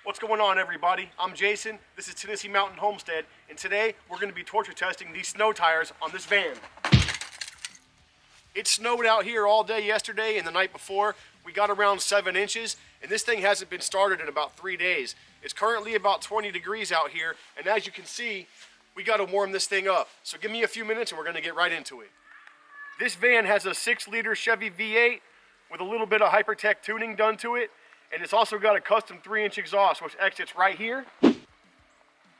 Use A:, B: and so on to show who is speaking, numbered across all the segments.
A: What's going on, everybody? I'm Jason, this is Tennessee Mountain Homestead, and today we're going to be torture testing these snow tires on this van. It snowed out here all day yesterday and the night before. We got around 7 inches, and this thing hasn't been started in about 3 days. It's currently about 20 degrees out here, and as you can see, we got to warm this thing up. So give me a few minutes and we're going to get right into it. This van has a 6-liter Chevy V8 with a little bit of Hypertech tuning done to it. And it's also got a custom 3-inch exhaust, which exits right here. And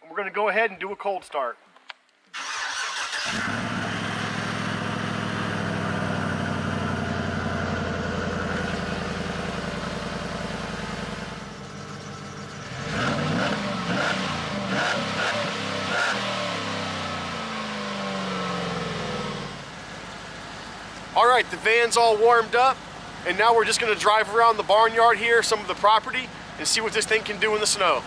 A: we're going to go ahead and do a cold start. All right, the van's all warmed up. And now we're just going to drive around the barnyard here, some of the property, and see what this thing can do in the snow.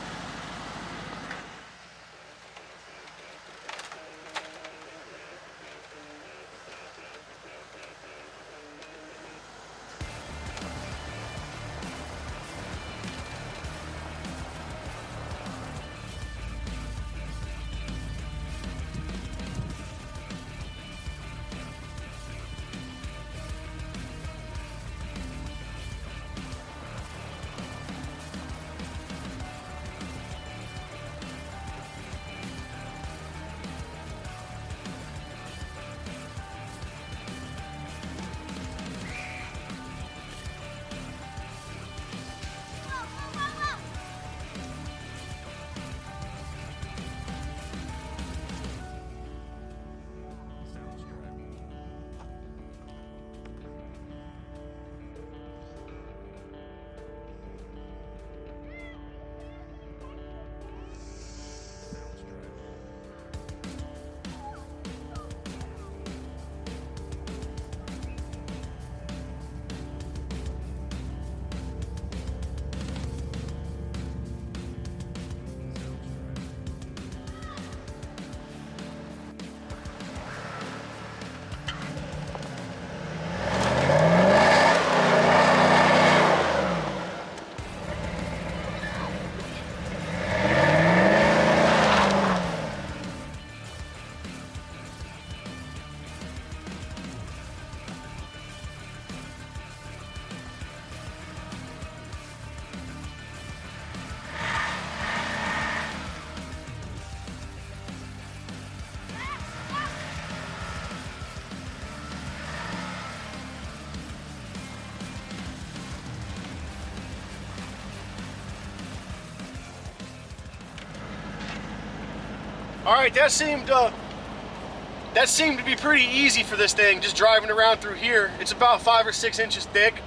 A: All right, that seemed to be pretty easy for this thing, just driving around through here. It's about 5 or 6 inches thick.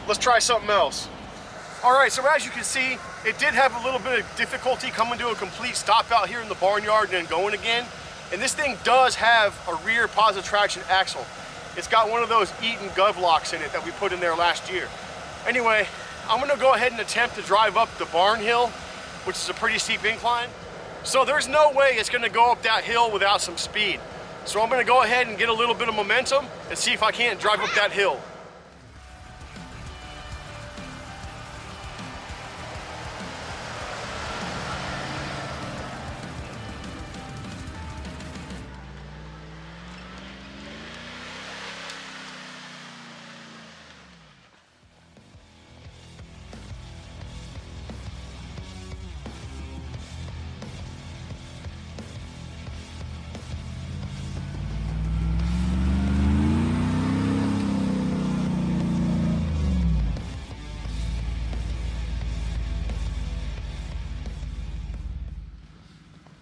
A: Let's try something else. All right, so as you can see, it did have a little bit of difficulty coming to a complete stop out here in the barnyard and then going again. And this thing does have a rear positive traction axle. It's got one of those Eaton Gov locks in it that we put in there last year. Anyway, I'm gonna go ahead and attempt to drive up the barn hill, which is a pretty steep incline. So there's no way it's gonna go up that hill without some speed. So I'm gonna go ahead and get a little bit of momentum and see if I can't drive up that hill.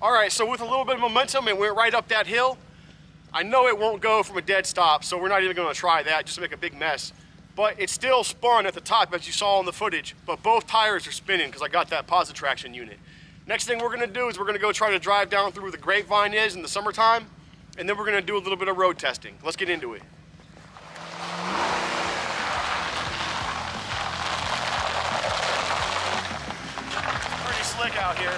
A: All right, so with a little bit of momentum, it went right up that hill. I know it won't go from a dead stop, so we're not even gonna try that, just to make a big mess. But it still spun at the top, as you saw in the footage, but both tires are spinning because I got that positive traction unit. Next thing we're gonna do is we're gonna go try to drive down through where the grapevine is in the summertime, and then we're gonna do a little bit of road testing. Let's get into it. Pretty slick out here.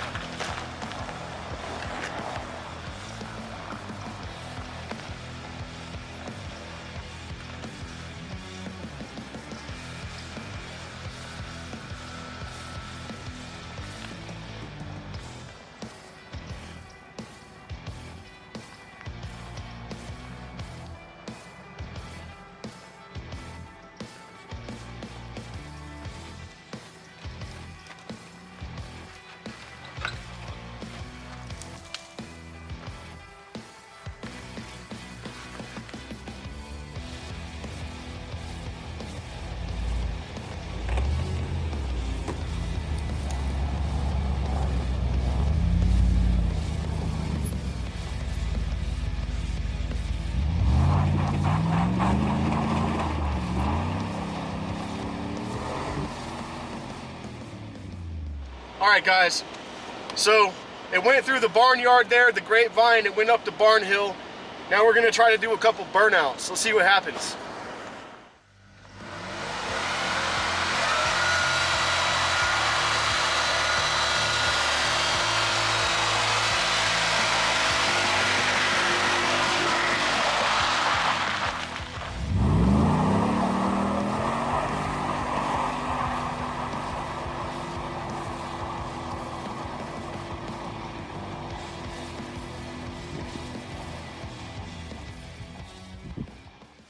A: All right, guys. So it went through the barnyard there, the grapevine. It went up to Barn Hill. Now we're gonna try to do a couple burnouts. Let's see what happens.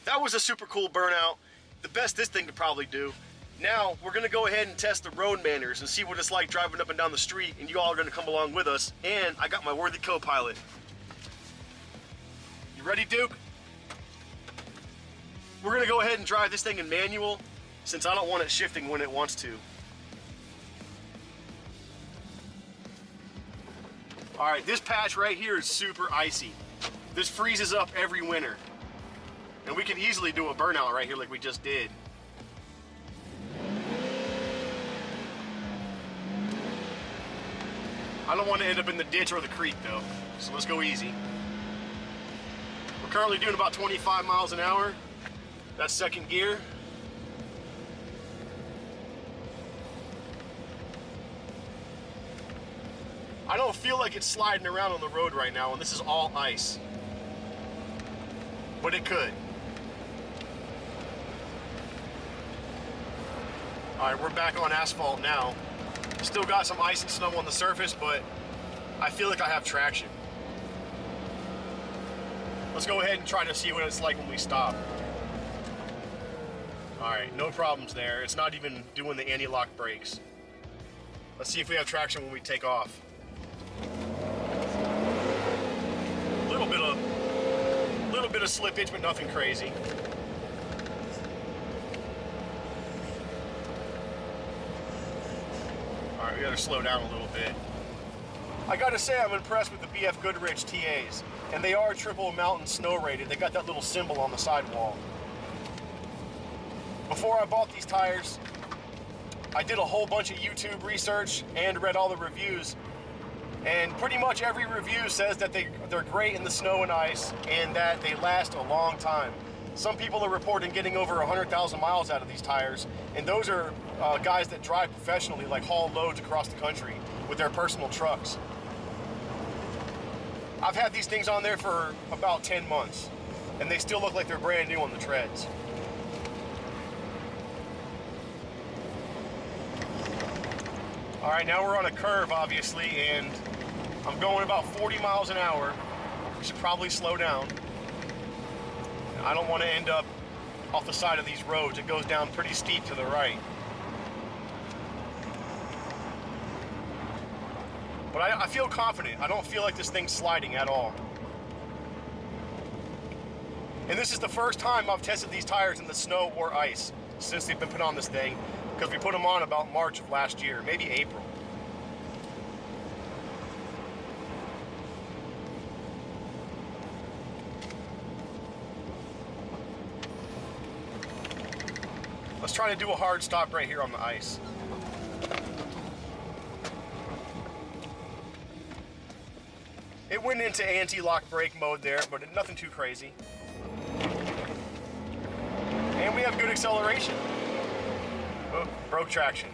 A: That was a super cool burnout. The best this thing could probably do. Now, we're gonna go ahead and test the road manners and see what it's like driving up and down the street, and you all are gonna come along with us, and I got my worthy co-pilot. You ready, Duke? We're gonna go ahead and drive this thing in manual, since I don't want it shifting when it wants to. All right, this patch right here is super icy. This freezes up every winter. And we can easily do a burnout right here like we just did. I don't want to end up in the ditch or the creek though, so let's go easy. We're currently doing about 25 miles an hour. That's second gear. I don't feel like it's sliding around on the road right now, and this is all ice. But it could. All right, we're back on asphalt now. Still got some ice and snow on the surface, but I feel like I have traction. Let's go ahead and try to see what it's like when we stop. All right, no problems there. It's not even doing the anti-lock brakes. Let's see if we have traction when we take off. A little bit of slippage, but nothing crazy. All right, we gotta slow down a little bit. I gotta say I'm impressed with the BFGoodrich TAs, and they are triple mountain snow rated. They got that little symbol on the sidewall. Before I bought these tires, I did a whole bunch of YouTube research and read all the reviews, and pretty much every review says that they're great in the snow and ice and that they last a long time. Some people are reporting getting over 100,000 miles out of these tires, and those are guys that drive professionally, like haul loads across the country with their personal trucks. I've had these things on there for about 10 months, and they still look like they're brand new on the treads. All right, now we're on a curve, obviously, and I'm going about 40 miles an hour. We should probably slow down. I don't want to end up off the side of these roads. It goes down pretty steep to the right. But I feel confident. I don't feel like this thing's sliding at all. And this is the first time I've tested these tires in the snow or ice since they've been put on this thing, because we put them on about March of last year, maybe April. Let's try to do a hard stop right here on the ice. It went into anti-lock brake mode there, but nothing too crazy. And we have good acceleration. Oh, broke traction.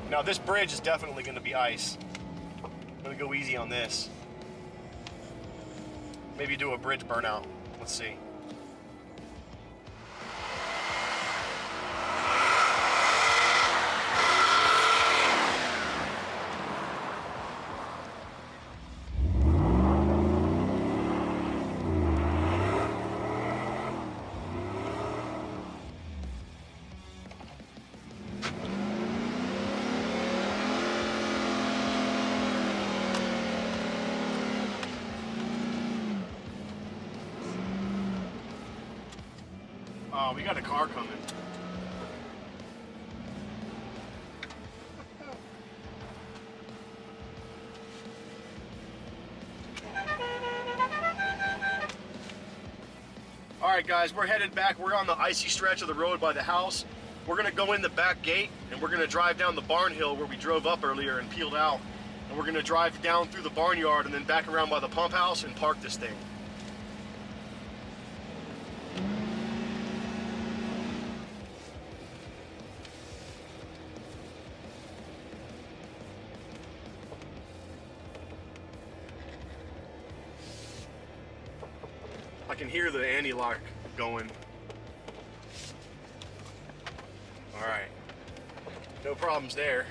A: Now this bridge is definitely going to be ice. I'm going to go easy on this. Maybe do a bridge burnout. Let's see. Oh, we got a car coming. All right, guys, we're headed back. We're on the icy stretch of the road by the house. We're gonna go in the back gate and we're gonna drive down the barn hill where we drove up earlier and peeled out. And we're gonna drive down through the barnyard and then back around by the pump house and park this thing. I can hear the anti-lock going. All right, no problems there.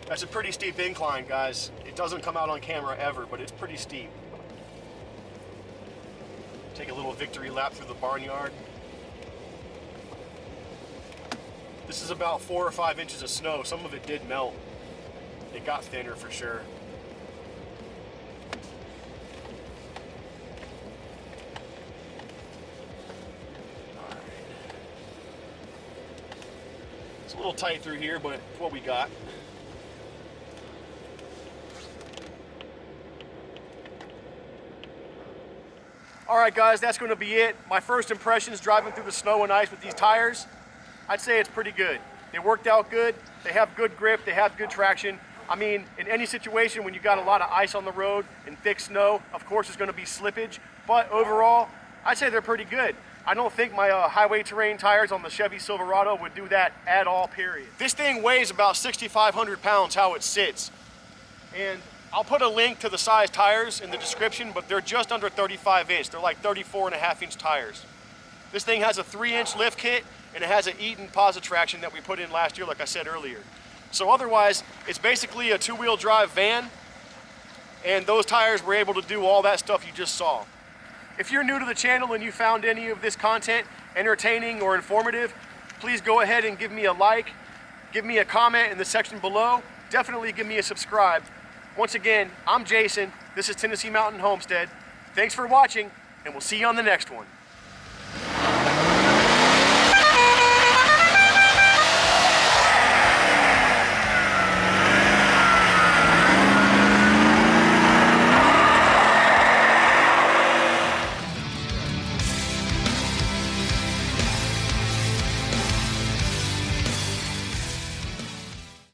A: That's a pretty steep incline, guys. It doesn't come out on camera ever, but it's pretty steep. Take a little victory lap through the barnyard. This is about 4 or 5 inches of snow. Some of it did melt. It got thinner for sure. It's a little tight through here, but it's what we got. All right, guys, that's going to be it. My first impressions driving through the snow and ice with these tires, I'd say it's pretty good. They worked out good. They have good grip. They have good traction. I mean, in any situation when you got a lot of ice on the road and thick snow, of course there's going to be slippage, but overall, I'd say they're pretty good. I don't think my highway terrain tires on the Chevy Silverado would do that at all, period. This thing weighs about 6,500 pounds how it sits. And I'll put a link to the size tires in the description, but they're just under 35 inch. They're like 34.5 inch tires. This thing has a 3-inch lift kit and it has an Eaton Positraction that we put in last year, like I said earlier. So otherwise, it's basically a 2-wheel drive van, and those tires were able to do all that stuff you just saw. If you're new to the channel and you found any of this content entertaining or informative, please go ahead and give me a like, give me a comment in the section below, definitely give me a subscribe. Once again, I'm Jason, this is Tennessee Mountain Homestead. Thanks for watching, and we'll see you on the next one.